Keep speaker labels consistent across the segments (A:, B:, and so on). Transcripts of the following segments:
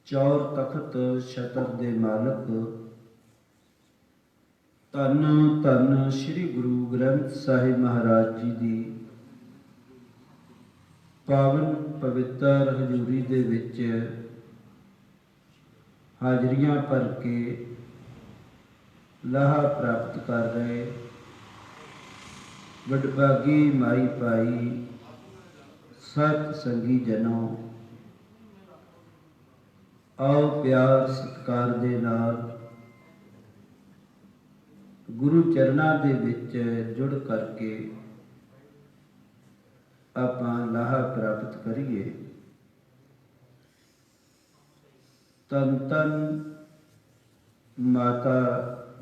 A: चौर तखत छतर दे मालक धन धन श्री गुरु ग्रंथ साहिब महाराज जी की पावन पवित्र हजूरी दे विच हाजरियां भर के लाहा प्राप्त कर रहे वडभागी माई भाई सत संगी जनों, आओ प्यार सत्कार दे नाल गुरु चरना दे विच जुड़ करके आपां लाहा प्राप्त करिए। तन तन माता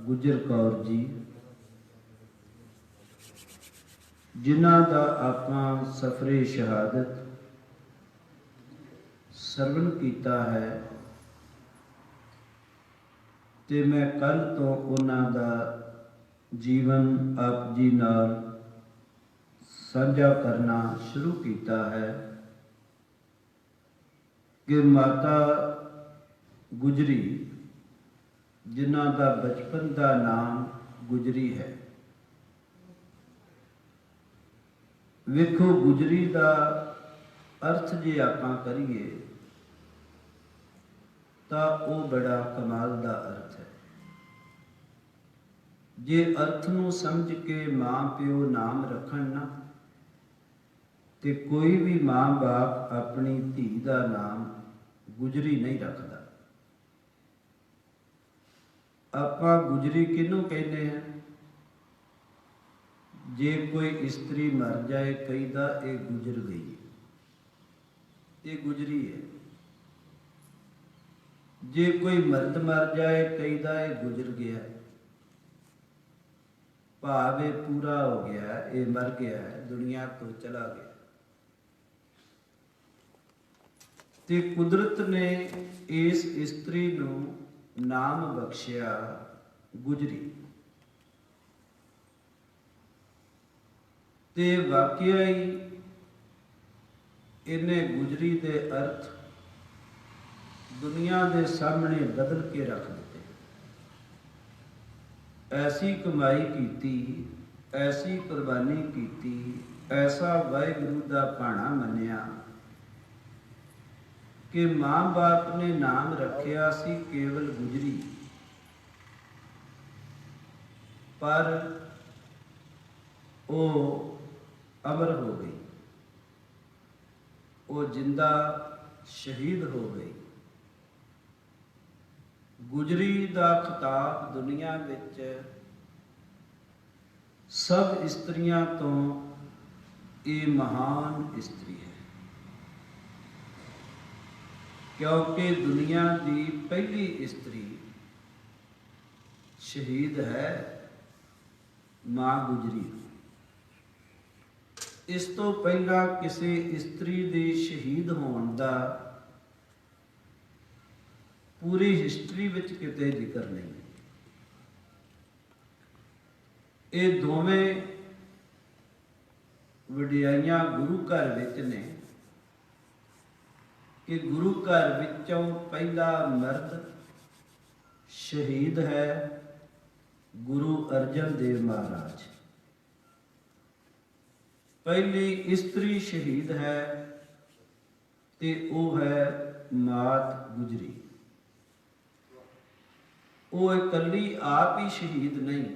A: गुजर कौर जी जिन्हां दा आपां सफरे शहादत सरवण कीता है ते मैं कल तो उन्हां दा जीवन आप जी नाल साझा करना शुरू किया है कि माता गुजरी जिन्हां दा बचपन का नाम गुजरी है। वेखो गुजरी का अर्थ जे आपां करिए तां वो बड़ा कमाल का अर्थ है। जे अर्थ नूं समझ के मां प्यो नाम रखण ना ते कोई भी मां बाप अपनी धी का नाम गुजरी नहीं रखता। आपां गुजरी किनू कहते हैं? जे कोई स्त्री मर जाए कईदा ये गुजर गई, ये गुजरी है। जे कोई मर्द मर जाए कईदा ये गुजर गया, भाव ये पूरा हो गया, ये मर गया है, दुनिया तो चला गया। ते कुदरत ने इस स्त्री नूं नाम बख्शिया गुजरी। ते वाकया ही इन्हें गुजरी दे अर्थ दुनिया के सामने बदल के रख दिते। ऐसी कमाई की, ऐसी कुर्बानी की, ऐसा वाहिगुरू का भाणा मन्निया कि मां बाप ने नाम रखिया सी केवल गुजरी, पर वो अमर हो गई, वो जिंदा शहीद हो गई। गुजरी का खिताब दुनिया विच सब स्त्रियां तो ये महान स्त्री है, क्योंकि दुनिया की पहली स्त्री शहीद है मां गुजरी। इस तो पहला किसी स्त्री के शहीद होने का पूरी हिस्टरी विच किते जिक्र नहीं। ये दोवें वडियाइयां गुरु घर विच ने कि गुरु घर विचों पहला मर्द शहीद है गुरु अर्जन देव महाराज, पहली स्त्री शहीद है ते वो है मात गुजरी। वो इकली आप ही शहीद नहीं,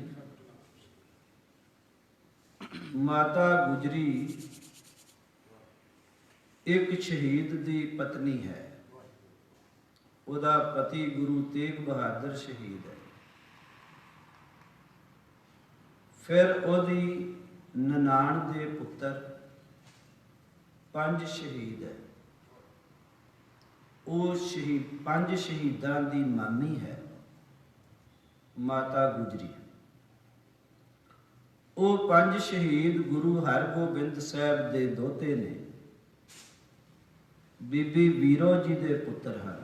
A: माता गुजरी एक शहीद दी पत्नी है। उदा पति गुरु तेग बहादुर शहीद है, फिर ओदी ननाण दे पुत्र 5 शहीद है। वो शहीद 5 शहीदां दी मामी है माता गुजरी। वो 5 शहीद गुरु हरगोबिंद साहब दे दोते ने, बीबी वीरो जी दे पुत्र हैं।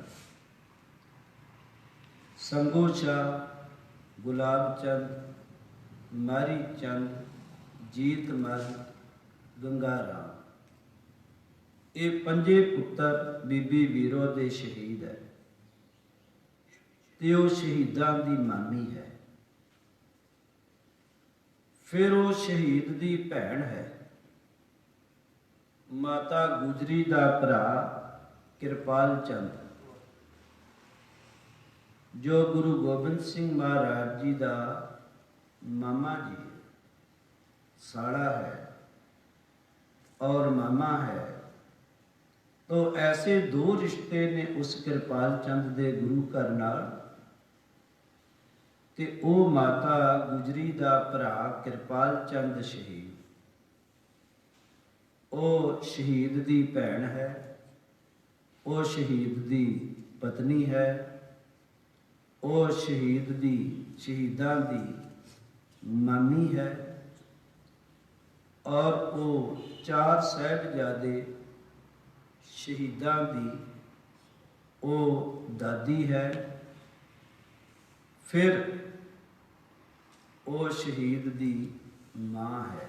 A: संगो शाह, गुलाब चंद, मारी चंद, जीत मल, गंगा राम, ये 5 पुत्र बीबी वीरो दे शहीद है। ਤੇ ਉਹ ਸ਼ਹੀਦਾਂ ਦੀ ਮਾਮੀ ਹੈ। ਫਿਰ ਉਹ ਸ਼ਹੀਦ ਦੀ ਭੈਣ ਹੈ। ਮਾਤਾ ਗੁਜਰੀ ਦਾ ਭਰਾ ਕਿਰਪਾਲ ਚੰਦ, ਜੋ ਗੁਰੂ ਗੋਬਿੰਦ ਸਿੰਘ ਮਹਾਰਾਜ ਜੀ ਦਾ ਮਾਮਾ ਜੀ ਸਾੜਾ है और मामा है। तो ऐसे दो रिश्ते ने उस किरपाल चंद दे गुरु घर नाल ते ओ माता गुजरी दा भरा किरपाल चंद शहीद, ओ शहीद दी भैन है, ओ शहीद दी पत्नी है, ओ शहीद दी शहीदां दी मामी है और वो चार साहिबजादे शहीदां दी वो दादी है। फिर वो शहीद दी माँ है,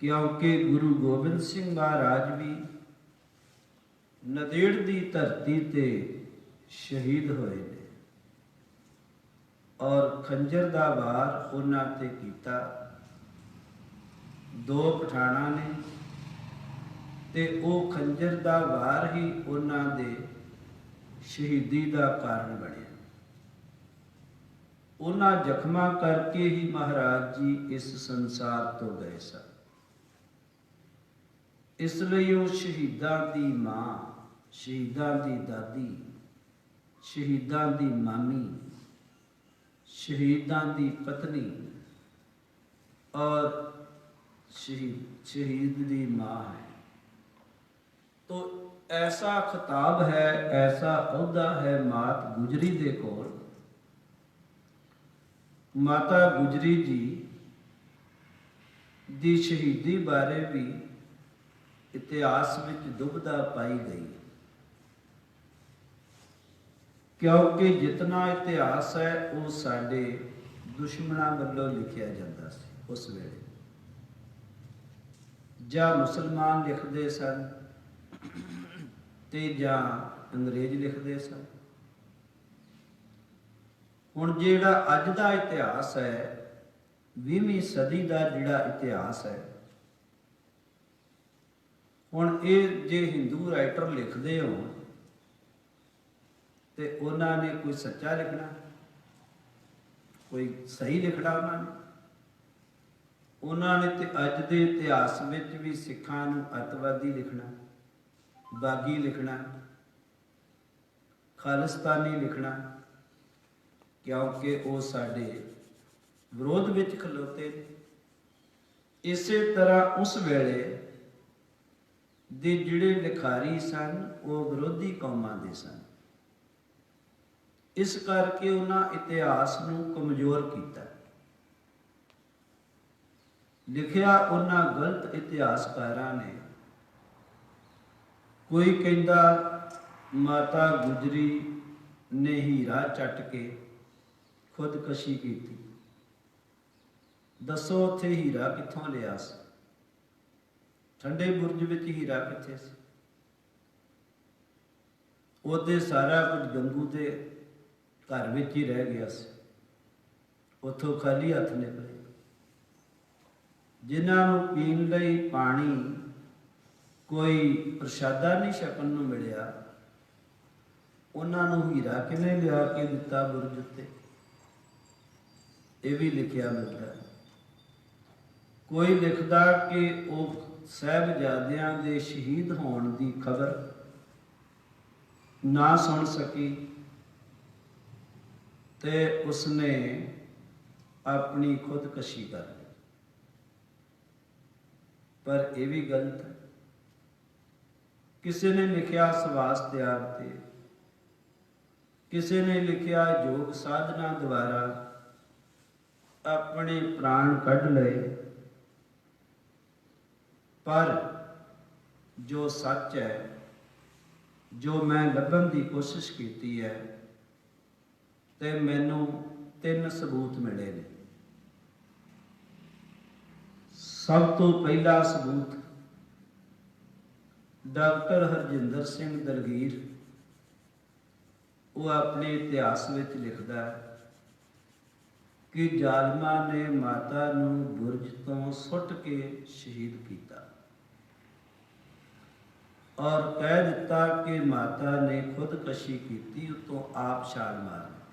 A: क्योंकि गुरु गोबिंद सिंह महाराज भी नदेड़ दी धरती ते शहीद होए ने और खंजर दा वार उन्हां ते कीता दो पठाणा ने, ते ओ खंजर दा वार ही उन्हां दे शहीदी दा कारण बनिया। उन्हां जख्मां करके ही महाराज जी इस संसार तो गए सन। इसलिए वो शहीदां दी मां, शहीदां दी दादी, शहीदां दी मामी, शहीदां दी पत्नी और शहीद दी माँ है। तो ऐसा खिताब है, ऐसा अहुदा है मात गुजरी दे कोल। माता गुजरी जी दी शहीदी बारे भी इतिहास विच दुबदा पाई गई, क्योंकि जितना इतिहास है वो साडे दुश्मनां वल्लों लिखिया जाता सी। उस वेले ਜਾਂ मुसलमान लिखते सन ते ਜਾਂ अंग्रेज लिखते सन। हुण जिहड़ा अज दा इतिहास है 20वीं सदी का जिहड़ा इतिहास है, हुण ये जे हिंदू राइटर लिखते हो तो उन्होंने कोई सच्चा लिखना, कोई सही लिखना उन्होंने तो अज के इतिहास विच भी सिखां नूं अतवादी लिखना, बागी लिखना, खालिस्तानी लिखना, क्योंकि वो साडे विरोध विच खलोते। इसे तरह उस वेले दे जिहड़े लिखारी सन वो विरोधी कौमां दे सन। इस करके उन्हां इतिहास नूं कमजोर कीता, लिखिया उन्हां गलत इतिहासकारां ने। कोई कहंदा माता गुजरी ने हीरा चट के खुदकशी की। दसो उत्थे हीरा कित्थों लिया सी? ठंडे बुरज विच हीरा कित्थे सी? ਉਹਦੇ सारा कुछ गंगू के घर विच ही रह गया सी, उत्थों खाली हथ निकले। जिन्हों पीण लई पानी कोई प्रशादा नहीं छकन नूं मिलिया, उन्होंने हीरा किवें लिया के दिता बुरज उत्ते? यह भी लिखिया मिलता। कोई लिखदा कि वो साहिबजादियां दे शहीद होण दी खबर ना सुन सकी ते उसने अपनी खुदकशी कर ली। पर यह भी गलत है। किसी ने लिखिया सवास त्याग ते, किसी ने लिखिया योग साधना द्वारा अपने प्राण कढ़ लए। पर जो सच है, जो मैं लभन की कोशिश की है, ते मैनू 3 सबूत मिले ने। सब तो पहला सबूत डॉक्टर हरजिंदर सिंह दलगीर वो अपने इतिहास में लिखता है कि जालमा ने माता नूं बुरज तो सुट के शहीद किया और कह दिता कि माता ने खुदकशी की, उतों आप छाल मार दी,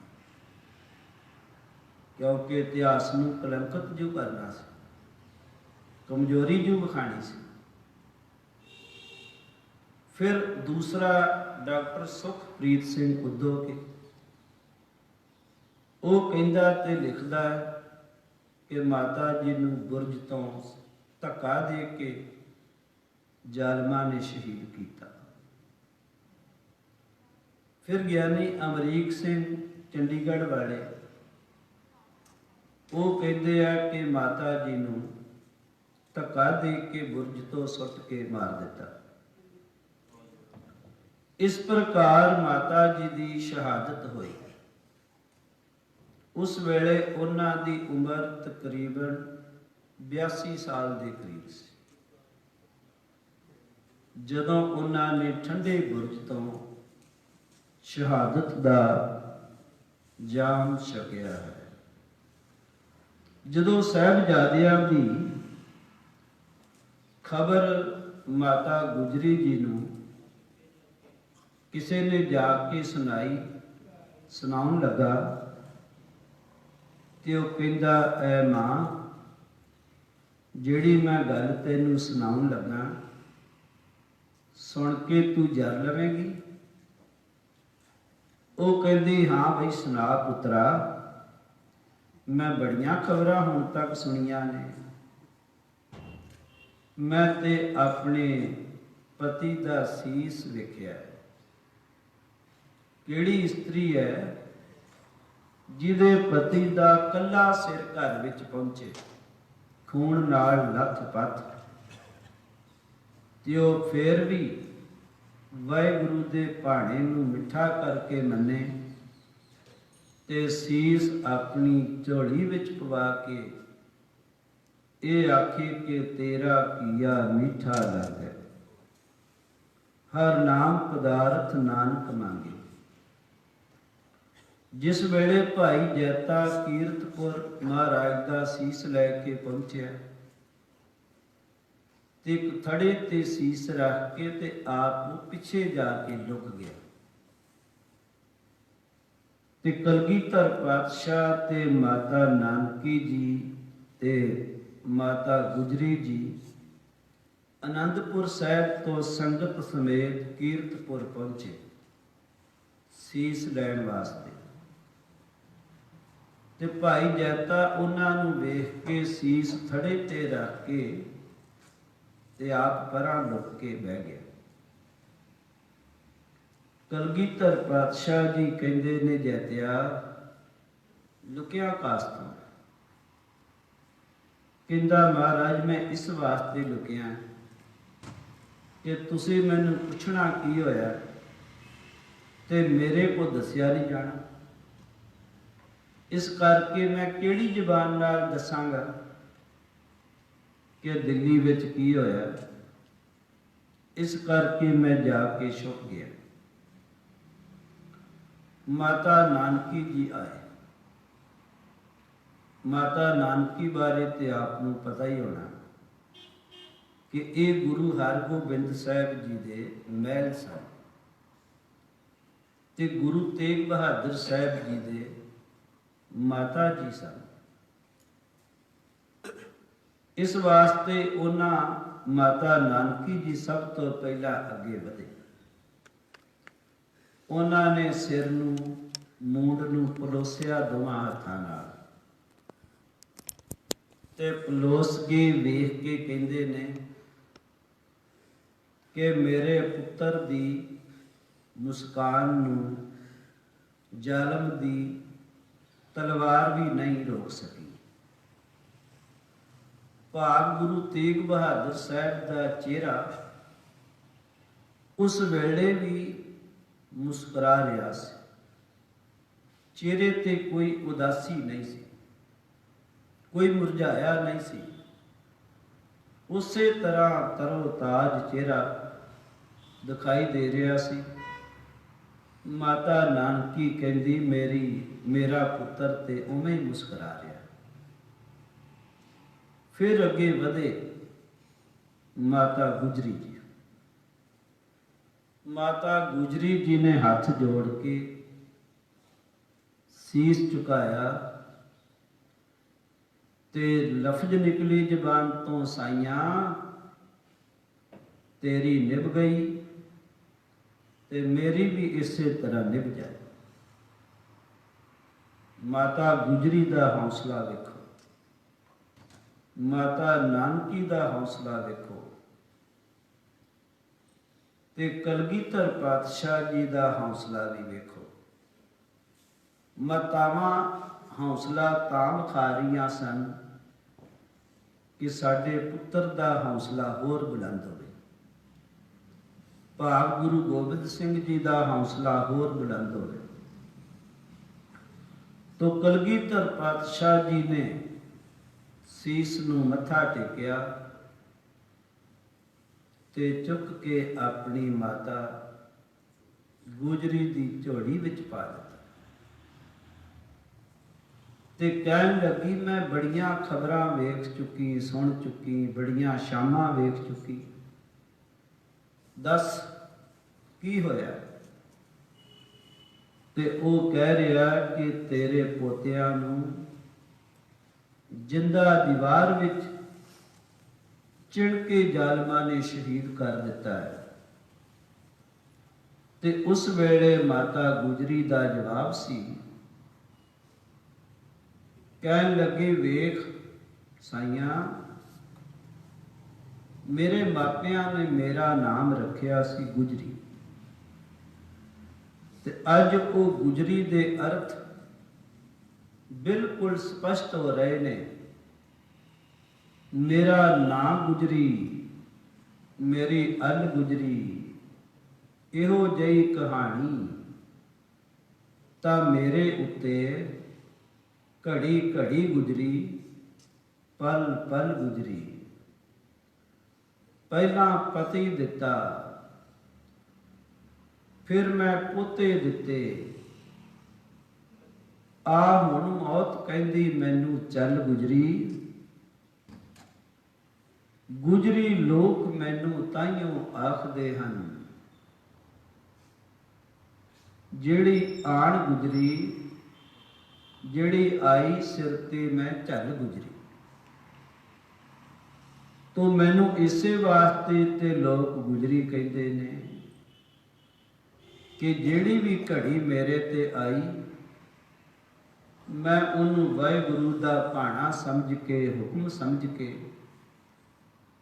A: क्योंकि इतिहास नूं कलंकित जो करना सी, कमजोरी जो विखानी सी। फिर दूसरा डॉक्टर सुखप्रीत सिंह उद्धो के वो कहता ते लिखता है कि माता जी नूं बुरज तो धक्का दे के जालमा ने शहीद किया। फिर ज्ञानी अमरीक सिंह चंडीगढ़ वाले वो कहते हैं कि माता जी नूं धक्का दे के बुरज तो सुट के मार दिता। इस प्रकार माता जी की शहादत हुई। उस वेले उन्हां दी उम्र तकरीबन 82 साल के करीब सी, जदों उन्होंने ठंडे बुरज तो शहादत का जाम छकिया है। जदों साहिबजादियां की खबर माता गुजरी जी नूं किसी ने जाके सुनाउण लगा तो वह कहता, ऐ मां, जिहड़ी मैं गल तैनूं सुनाउण लगा सुन के तू जर लवेंगी? वो कहती, हाँ बई सुना पुत्रा, मैं बड़ियां खबरां हुण तक सुनिया ने। मैं ते अपने पति का सीस वेख्या। किहड़ी इस्त्री है जिहदे पति का कल्ला सिर घर विच पहुंचे, खून नाल लथ-पथ, ते ओह फिर भी वाहिगुरू दे भाणे नूं मिठा करके मन्ने ते सीस अपनी झोली विच पवा के ये आखे कि तेरा किया मीठा लगे, हर नाम पदार्थ नानक मांगे। जिस वेले भाई जैता कीरतपुर महाराज का सीस लैके पहुंचा ते एक थड़े ते सीस रख के ते आप पिछे जाके लुक गया। ते कलगीधर पातशाह ते माता नानकी जी ते माता गुजरी जी आनंदपुर साहब तो संगत समेत कीरतपुर पहुंचे सीस लैण वास्ते। ते भाई जैता उन्होंने वेख के सीस थड़े ते रख के ते आप परां लुक के बह गया। कलगीधर पातशाह जी कहते ने, जैतिया लुकिया कास्तों? कहता, महाराज मैं इस वास्ते लुकिया कि तुसी मैनूं पुछना की होया ते मेरे को दसिया नहीं जाना, इस करके मैं किहड़ी जबान नाल दसांगा कि दिल्ली विच की होया। इस करके मैं जाके छुप गया। माता नानकी जी आए। माता नानकी बारे तो आपनूं पता ही होना कि ये गुरु हरगोबिंद साहब जी दे महल सन ते गुरु तेग बहादुर साहब जी दे माता जी सन। इस वास्ते उन्हां माता नानकी जी सब तो पहला अगे वधे। उन्होंने सिर नूं मूंड नूं पलोसिया दोवां हत्थां नाल ते पलोस के वेख के कहंदे ने कि मेरे पुत्र दी मुस्कान नूं जालम दी तलवार भी नहीं रोक सकी। भाग गुरु तेग बहादुर साहब का चेहरा उस वेले भी मुस्कुरा रहा सी। चेहरे ते कोई उदासी नहीं सी, कोई मुरझाया नहीं सी। उसे तरह तरो ताज चेहरा दिखाई दे रहा सी। माता नानकी कहती मेरा पुत्र ते उवें ही मुस्कुरा रहा। फिर अगे वधे माता गुजरी जी। माता गुजरी जी ने हाथ जोड़ के शीश झुकाया ते लफ्ज निकली जबान तो, साइया तेरी निभ गई ते मेरी भी इसे तरह निभ जाए। माता गुजरी का हौसला देखो, माता नानकी का हौसला देखो, ते कलगीधर पातशाह जी का हौसला भी देखो। मातावां हौसला तां विखा रही सन कि साडे पुत्र का हौसला होर बुलंद होवे। भाग गुरु गोबिंद सिंह जी का हौसला होर बुलंद होवे। तो कलगीधर पातशाह जी ने शीस नूं मत्था टेकिया ते चुक के अपनी माता गुजरी दी झोली विच पा दिता ते कहन लगी, मैं बड़ियां खबरां वेख चुकी, सुन चुकी, बड़ियां शामां वेख चुकी, दस की होया? ते वो कह रहा कि तेरे पोतियां नूं जिंदा दीवार विच चिण के जालमा ने शहीद कर दिता है। ते उस वेले माता गुजरी का जवाब सी, कहन लगे, वेख साइया, मेरे मापियां ने मेरा नाम रखिया सी गुजरी, ते अज वो गुजरी दे अर्थ बिल्कुल स्पष्ट हो रहे ने। मेरा नाम गुजरी, मेरी अल गुजरी, इहो जही कहानी तां मेरे उत्ते घड़ी घड़ी गुजरी, पल पल गुजरी। पहला पति दिता, फिर मैं पोते दिते, आ हुण मौत कहंदी मैनू चल गुजरी। गुजरी लोक मैनू ताइयों आखदे हन, जेड़ी आण गुजरी, जेड़ी आई सिर ते मैं झल गुजरी। तो मैनू इसे वास्ते ते लोग गुजरी कहते ने कि जेड़ी भी घड़ी मेरे ते आई, मैं उन्होंने वाहिगुरु का भाणा समझ के, हुक्म समझ के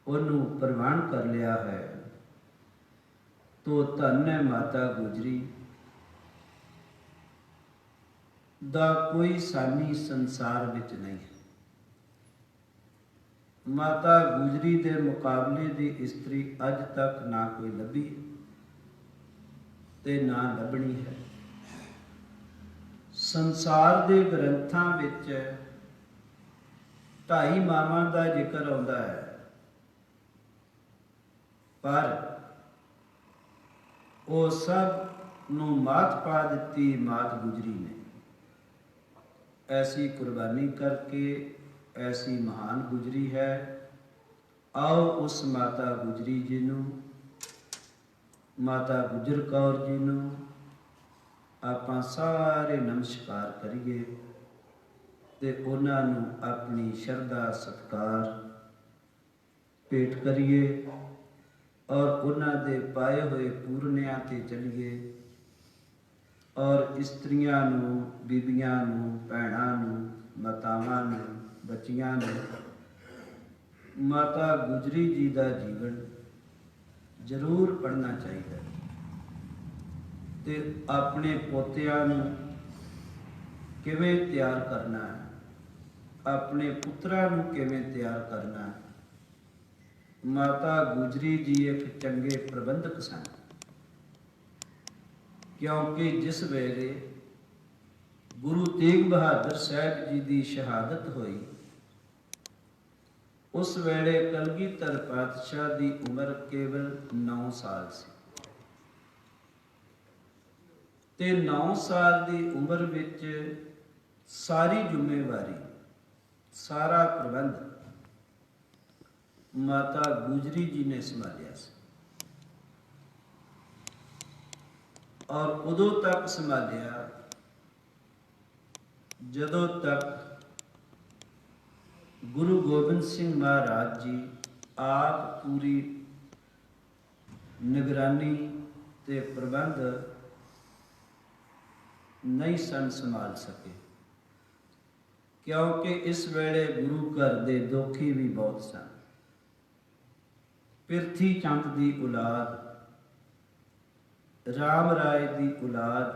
A: उन्होंने प्रवान कर लिया है। तो धन है माता गुजरी दा कोई सानी संसार विच नहीं है। माता गुजरी के मुकाबले की स्त्री अज तक ना कोई लभी ते ना लभनी है। संसार के ग्रंथां विच 2.5 मावां का जिक्र आउंदा है, पर वो सब नूं मात पा दिती मात गुजरी ने। ऐसी कुर्बानी करके ऐसी महान गुजरी है। आओ उस माता गुजरी जी नूं, माता गुजर कौर जी नूं आपां सारे नमस्कार करिए ते उन्हां नूं अपनी शरधा सत्कार भेंट करिए और उन्हां दे पाए हुए पूरनियां ते चलिए और इस्त्रियां नूं, बीबियां नूं, भैणां नूं, मातावां नूं, बच्चियां नूं माता गुजरी जी का जीवन जरूर पढ़ना चाहिए ते अपने पोतियां नूं किवें तैयार करना है, अपने पुत्रां नूं किवें तैयार करना है। माता गुजरी जी एक चंगे प्रबंधक सन, क्योंकि जिस वेले गुरु तेग बहादुर साहब जी की शहादत हुई, उस वेले कलगीधर पातशाह की उम्र केवल 9 साल सी ਤੇ 9 ਸਾਲ ਦੀ ਉਮਰ ਵਿੱਚ ਸਾਰੀ ਜ਼ਿੰਮੇਵਾਰੀ, ਸਾਰਾ ਪ੍ਰਬੰਧ ਮਾਤਾ ਗੁਜਰੀ ਜੀ ਨੇ ਸੰਭਾਲਿਆ ਸੀ। ਔਰ ਉਦੋਂ ਤੱਕ ਸੰਭਾਲਿਆ ਜਦੋਂ ਤੱਕ ਗੁਰੂ ਗੋਬਿੰਦ ਸਿੰਘ ਮਹਾਰਾਜ ਜੀ ਆਪ ਪੂਰੀ ਨਿਗਰਾਨੀ ਤੇ ਪ੍ਰਬੰਧ ਨਹੀਂ ਸਨ ਸੰਭਾਲ ਸਕੇ, ਕਿਉਂਕਿ ਇਸ ਵੇਲੇ ਗੁਰੂ ਘਰ ਦੇ ਦੋਖੀ ਵੀ ਬਹੁਤ ਸਨ। ਪਿਰਥੀ ਚੰਦ ਦੀ ਔਲਾਦ, ਰਾਮ ਰਾਏ ਦੀ ਔਲਾਦ,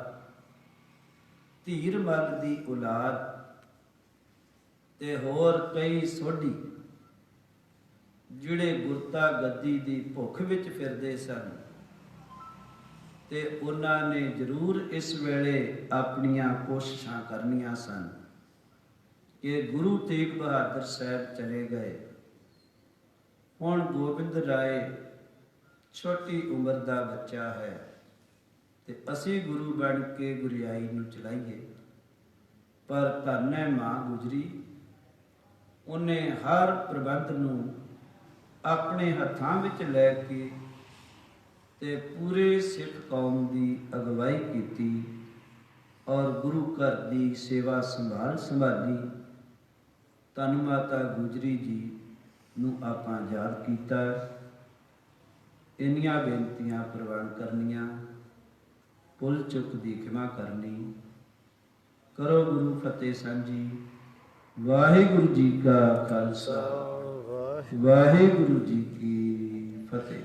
A: ਧੀਰ ਮੱਲ ਦੀ ਔਲਾਦ ਤੇ ਹੋਰ ਕਈ ਸੋਢੀ ਜਿਹੜੇ ਗੁਰਤਾ ਗੱਦੀ ਦੀ ਭੁੱਖ ਵਿੱਚ ਫਿਰਦੇ ਸਨ, ਤੇ ਉਹਨਾਂ ਨੇ ਜ਼ਰੂਰ ਇਸ ਵੇਲੇ ਆਪਣੀਆਂ ਕੋਸ਼ਿਸ਼ਾਂ ਕਰਨੀਆਂ ਸਨ ਕਿ ਗੁਰੂ ਤੇਗ ਬਹਾਦਰ ਸਾਹਿਬ ਚਲੇ ਗਏ, ਹੁਣ ਗੋਬਿੰਦ ਰਾਏ ਛੋਟੀ ਉਮਰ ਦਾ ਬੱਚਾ ਹੈ ਤੇ ਅਸੀਂ ਗੁਰੂ ਬਣ ਕੇ ਗੁਰਿਆਈ ਨੂੰ ਚਲਾਈਏ। ਪਰ ਧੰਨ ਹੈ ਮਾਂ ਗੁਜਰੀ, ਉਹਨੇ ਹਰ ਪ੍ਰਬੰਧ ਨੂੰ ਆਪਣੇ ਹੱਥਾਂ ਵਿੱਚ ਲੈ ਕੇ ਤੇ ਪੂਰੇ ਸਿੱਖ ਕੌਮ ਦੀ ਅਗਵਾਈ ਕੀਤੀ ਔਰ ਗੁਰੂ ਘਰ ਦੀ ਸੇਵਾ ਸੰਭਾਲੀ। ਧੰਨ ਮਾਤਾ ਗੁਜਰੀ ਜੀ ਨੂੰ ਆਪਾਂ ਯਾਦ ਕੀਤਾ। ਇੰਨੀਆਂ ਬੇਨਤੀਆਂ ਪ੍ਰਵਾਨ ਕਰਨੀਆਂ, ਭੁੱਲ ਚੁੱਕ ਦੀ ਖਿਮਾ ਕਰਨੀ। ਕਰੋ ਗੁਰੂ ਫਤਿਹ ਸਾਂਝੀ। ਵਾਹਿਗੁਰੂ ਜੀ ਕਾ ਖਾਲਸਾ, ਵਾਹਿਗੁਰੂ ਜੀ ਕੀ ਫਤਿਹ।